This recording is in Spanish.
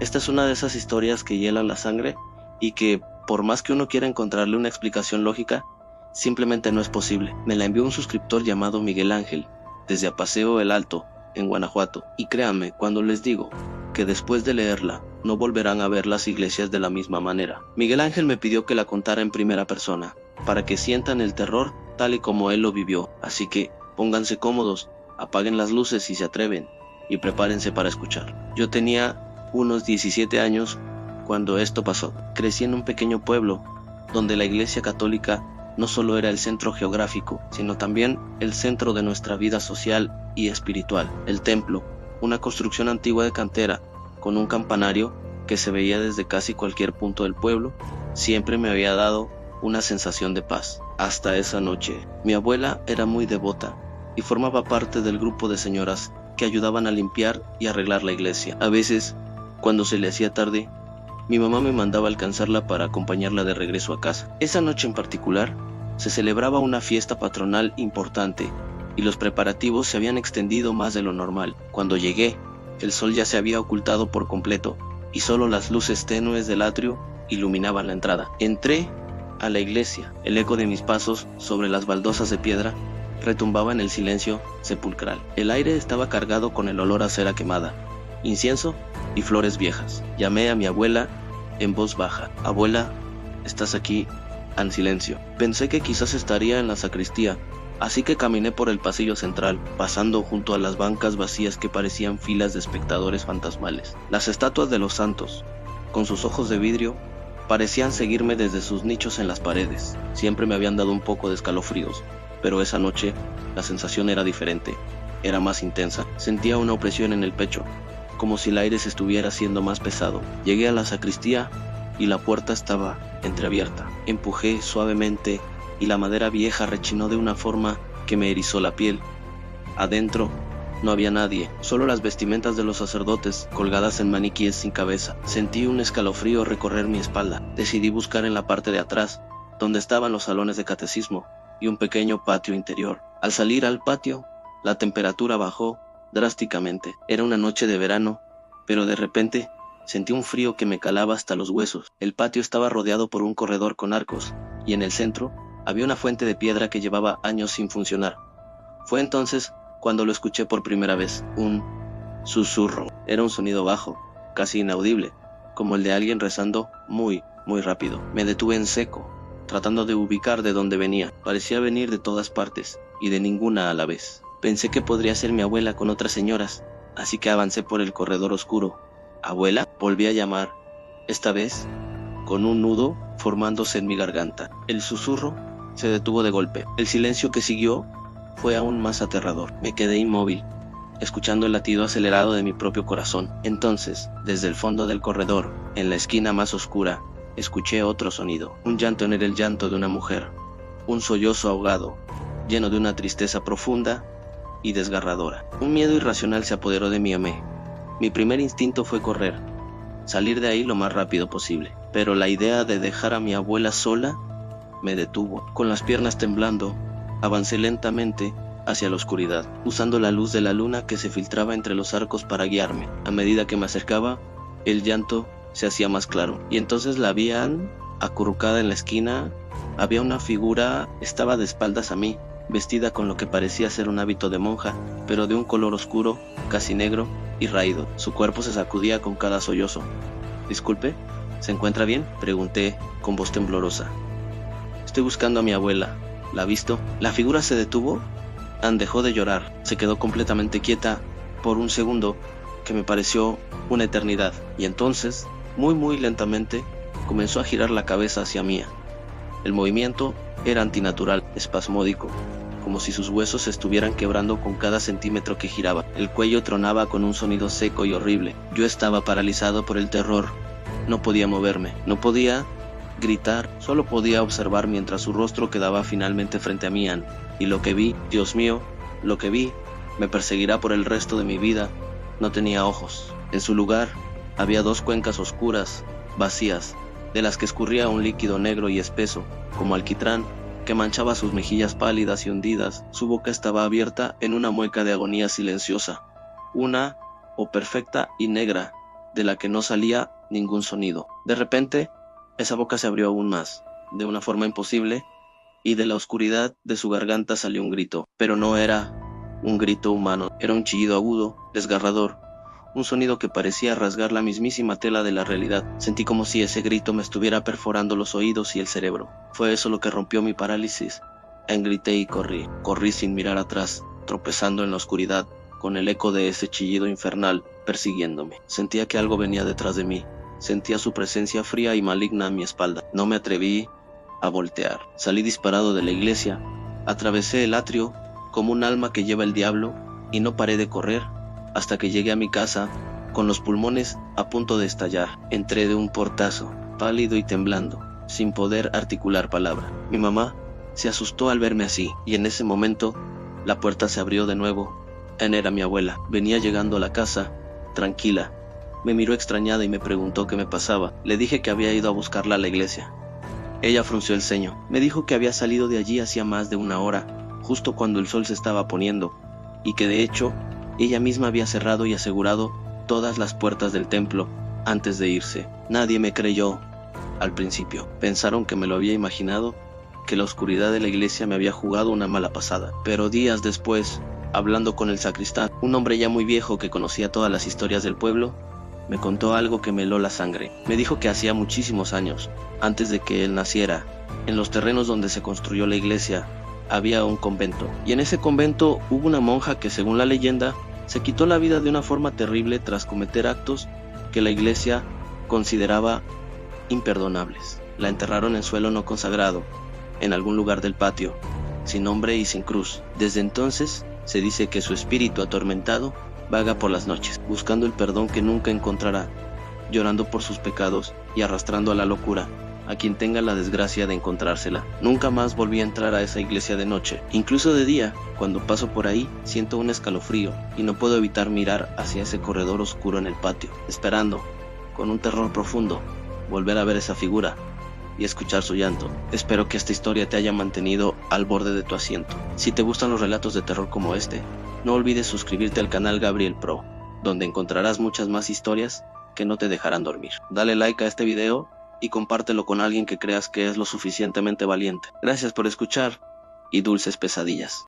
Esta es una de esas historias que hielan la sangre y que, por más que uno quiera encontrarle una explicación lógica, simplemente no es posible. Me la envió un suscriptor llamado Miguel Ángel, desde Apaseo el Alto, en Guanajuato, y créanme cuando les digo que después de leerla no volverán a ver las iglesias de la misma manera. Miguel Ángel me pidió que la contara en primera persona, para que sientan el terror tal y como él lo vivió, así que pónganse cómodos, apaguen las luces si se atreven, y prepárense para escuchar. Yo tenía unos 17 años cuando esto pasó. Crecí en un pequeño pueblo donde la iglesia católica no solo era el centro geográfico, sino también el centro de nuestra vida social y espiritual. El templo, una construcción antigua de cantera, con un campanario que se veía desde casi cualquier punto del pueblo, siempre me había dado una sensación de paz. Hasta esa noche. Mi abuela era muy devota y formaba parte del grupo de señoras que ayudaban a limpiar y arreglar la iglesia. A veces, cuando se le hacía tarde, mi mamá me mandaba a alcanzarla para acompañarla de regreso a casa. Esa noche en particular, se celebraba una fiesta patronal importante y los preparativos se habían extendido más de lo normal. Cuando llegué, el sol ya se había ocultado por completo y solo las luces tenues del atrio iluminaban la entrada. Entré a la iglesia. El eco de mis pasos sobre las baldosas de piedra retumbaba en el silencio sepulcral. El aire estaba cargado con el olor a cera quemada, incienso y flores viejas. Llamé a mi abuela en voz baja. Abuela, ¿estás aquí? En silencio. Pensé que quizás estaría en la sacristía, así que caminé por el pasillo central, pasando junto a las bancas vacías que parecían filas de espectadores fantasmales. Las estatuas de los santos, con sus ojos de vidrio, parecían seguirme desde sus nichos en las paredes. Siempre me habían dado un poco de escalofríos, pero esa noche la sensación era diferente, era más intensa. Sentía una opresión en el pecho, como si el aire se estuviera haciendo más pesado. Llegué a la sacristía y la puerta estaba entreabierta. Empujé suavemente y la madera vieja rechinó de una forma que me erizó la piel. Adentro no había nadie, solo las vestimentas de los sacerdotes colgadas en maniquíes sin cabeza. Sentí un escalofrío recorrer mi espalda. Decidí buscar en la parte de atrás, donde estaban los salones de catecismo y un pequeño patio interior. Al salir al patio, la temperatura bajó drásticamente. Era una noche de verano, pero de repente sentí un frío que me calaba hasta los huesos. El patio estaba rodeado por un corredor con arcos, y en el centro había una fuente de piedra que llevaba años sin funcionar. Fue entonces cuando lo escuché por primera vez, un susurro. Era un sonido bajo, casi inaudible, como el de alguien rezando muy, muy rápido. Me detuve en seco, tratando de ubicar de dónde venía. Parecía venir de todas partes, y de ninguna a la vez. Pensé que podría ser mi abuela con otras señoras, así que avancé por el corredor oscuro. ¿Abuela? Volví a llamar, esta vez con un nudo formándose en mi garganta. El susurro se detuvo de golpe. El silencio que siguió fue aún más aterrador. Me quedé inmóvil, escuchando el latido acelerado de mi propio corazón. Entonces, desde el fondo del corredor, en la esquina más oscura, escuché otro sonido. Un llanto no era el llanto de una mujer, un sollozo ahogado, lleno de una tristeza profunda y desgarradora. Un miedo irracional se apoderó de mí. Mi primer instinto fue correr, salir de ahí lo más rápido posible, pero la idea de dejar a mi abuela sola me detuvo. Con las piernas temblando, avancé lentamente hacia la oscuridad, usando la luz de la luna que se filtraba entre los arcos para guiarme. A medida que me acercaba, el llanto se hacía más claro, y entonces la habían acurrucada en la esquina. Había una figura, estaba de espaldas a mí, vestida con lo que parecía ser un hábito de monja, pero de un color oscuro, casi negro y raído. Su cuerpo se sacudía con cada sollozo. «Disculpe, ¿se encuentra bien?», pregunté con voz temblorosa. «Estoy buscando a mi abuela. ¿La ha visto?». La figura se detuvo. Dejó de llorar. Se quedó completamente quieta por un segundo que me pareció una eternidad. Y entonces, muy lentamente, comenzó a girar la cabeza hacia mí. El movimiento era antinatural, espasmódico, como si sus huesos se estuvieran quebrando con cada centímetro que giraba. El cuello tronaba con un sonido seco y horrible. Yo estaba paralizado por el terror. No podía moverme, no podía gritar, solo podía observar mientras su rostro quedaba finalmente frente a mí. Y lo que vi, Dios mío, lo que vi, me perseguirá por el resto de mi vida. No tenía ojos. En su lugar, había dos cuencas oscuras, vacías, de las que escurría un líquido negro y espeso, como alquitrán, que manchaba sus mejillas pálidas y hundidas. Su boca estaba abierta en una mueca de agonía silenciosa, una o perfecta y negra, de la que no salía ningún sonido. De repente, esa boca se abrió aún más, de una forma imposible, y de la oscuridad de su garganta salió un grito, pero no era un grito humano, era un chillido agudo, desgarrador, un sonido que parecía rasgar la mismísima tela de la realidad. Sentí como si ese grito me estuviera perforando los oídos y el cerebro. Fue eso lo que rompió mi parálisis. Grité y corrí sin mirar atrás, tropezando en la oscuridad, con el eco de ese chillido infernal persiguiéndome. Sentía que algo venía detrás de mí, sentía su presencia fría y maligna a mi espalda. No me atreví a voltear. Salí disparado de la iglesia, atravesé el atrio como un alma que lleva el diablo y no paré de correr hasta que llegué a mi casa con los pulmones a punto de estallar. Entré de un portazo, pálido y temblando, sin poder articular palabra. Mi mamá se asustó al verme así, y en ese momento la puerta se abrió de nuevo. Era mi abuela. Venía llegando a la casa, tranquila. Me miró extrañada y me preguntó qué me pasaba. Le dije que había ido a buscarla a la iglesia. Ella frunció el ceño. Me dijo que había salido de allí hacía más de una hora, justo cuando el sol se estaba poniendo, y que de hecho ella misma había cerrado y asegurado todas las puertas del templo antes de irse. Nadie me creyó al principio. Pensaron que me lo había imaginado, que la oscuridad de la iglesia me había jugado una mala pasada. Pero días después, hablando con el sacristán, un hombre ya muy viejo que conocía todas las historias del pueblo, me contó algo que me heló la sangre. Me dijo que hacía muchísimos años, antes de que él naciera, en los terrenos donde se construyó la iglesia, había un convento. Y en ese convento hubo una monja que, según la leyenda, se quitó la vida de una forma terrible tras cometer actos que la iglesia consideraba imperdonables. La enterraron en suelo no consagrado, en algún lugar del patio, sin nombre y sin cruz. Desde entonces, se dice que su espíritu atormentado vaga por las noches, buscando el perdón que nunca encontrará, llorando por sus pecados y arrastrando a la locura a quien tenga la desgracia de encontrársela. Nunca más volví a entrar a esa iglesia de noche. Incluso de día, cuando paso por ahí, siento un escalofrío y no puedo evitar mirar hacia ese corredor oscuro en el patio, esperando, con un terror profundo, volver a ver esa figura y escuchar su llanto. Espero que esta historia te haya mantenido al borde de tu asiento. Si te gustan los relatos de terror como este, no olvides suscribirte al canal Gabriel Pro, donde encontrarás muchas más historias que no te dejarán dormir. Dale like a este video y compártelo con alguien que creas que es lo suficientemente valiente. Gracias por escuchar y dulces pesadillas.